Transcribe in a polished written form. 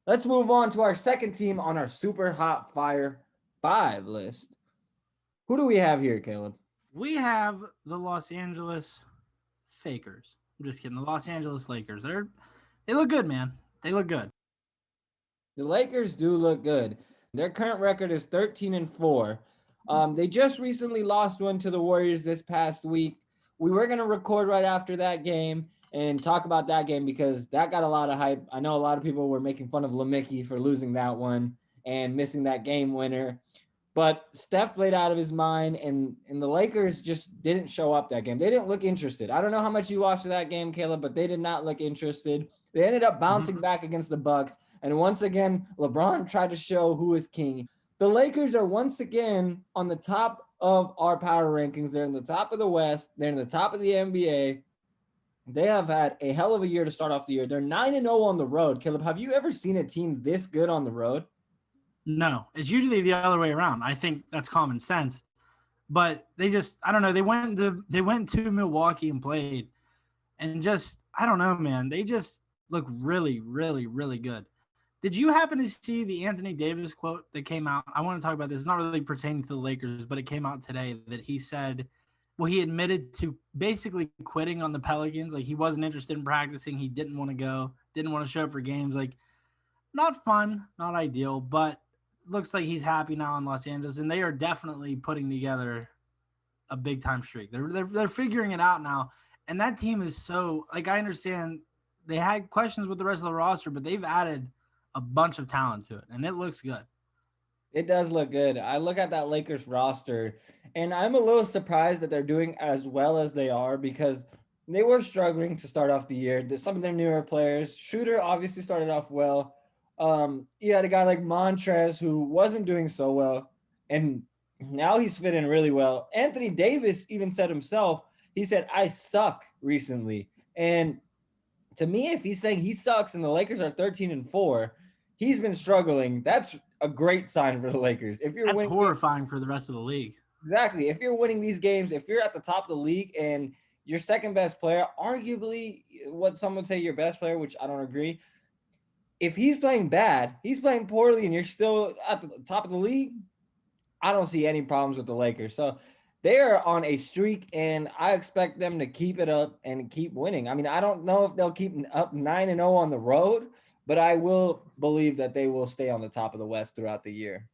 Let's move on to our second team on our super hot fire 5 list. Who do we have here, Caleb? We have the Los Angeles Fakers. I'm just kidding. The Los Angeles Lakers. They look good, man. They look good. The Lakers do look good. Their current record is 13-4. They just recently lost one to the Warriors this past week. We were going to record right after that game and talk about that game because that got a lot of hype. I know a lot of people were making fun of LeMickey for losing that one and missing that game winner. But Steph played out of his mind, and the Lakers just didn't show up that game. They didn't look interested. I don't know how much you watched that game, Caleb, but they did not look interested. They ended up bouncing Mhm. back against the Bucks, and once again, LeBron tried to show who is king. The Lakers are once again on the top of our power rankings. They're in the top of the West. They're in the top of the NBA. They have had a hell of a year to start off the year. They're 9-0 on the road. Caleb, have you ever seen a team this good on the road? No, it's usually the other way around. I think that's common sense. But I don't know. They went to Milwaukee and played, and just I don't know, man. They just look really, really, really good. Did you happen to see the Anthony Davis quote that came out? I want to talk about this. It's not really pertaining to the Lakers, but it came out today that he said, well, he admitted to basically quitting on the Pelicans. Like he wasn't interested in practicing. He didn't want to go, didn't want to show up for games. Like not fun, not ideal, but looks like he's happy now in Los Angeles, and they are definitely putting together a big time streak. They're figuring it out now, and that team is so like I understand they had questions with the rest of the roster, but they've added a bunch of talent to it, and it looks good. It does look good. I look at that Lakers roster, and I'm a little surprised that they're doing as well as they are because they were struggling to start off the year. Some of their newer players, Shooter obviously started off well. You had a guy like Montrez who wasn't doing so well, and now he's fitting really well. Anthony Davis even said himself, he said, I suck recently. And to me, if he's saying he sucks and the Lakers are 13-4, he's been struggling. That's a great sign for the Lakers. If you're That's winning horrifying for the rest of the league. exactly, if you're winning these games, if you're at the top of the league and your second best player, arguably what some would say your best player, which I don't agree. If he's playing bad, he's playing poorly, and you're still at the top of the league, I don't see any problems with the Lakers. So they are on a streak, and I expect them to keep it up and keep winning. I mean, I don't know if they'll keep up 9-0 on the road, but I will believe that they will stay on the top of the West throughout the year.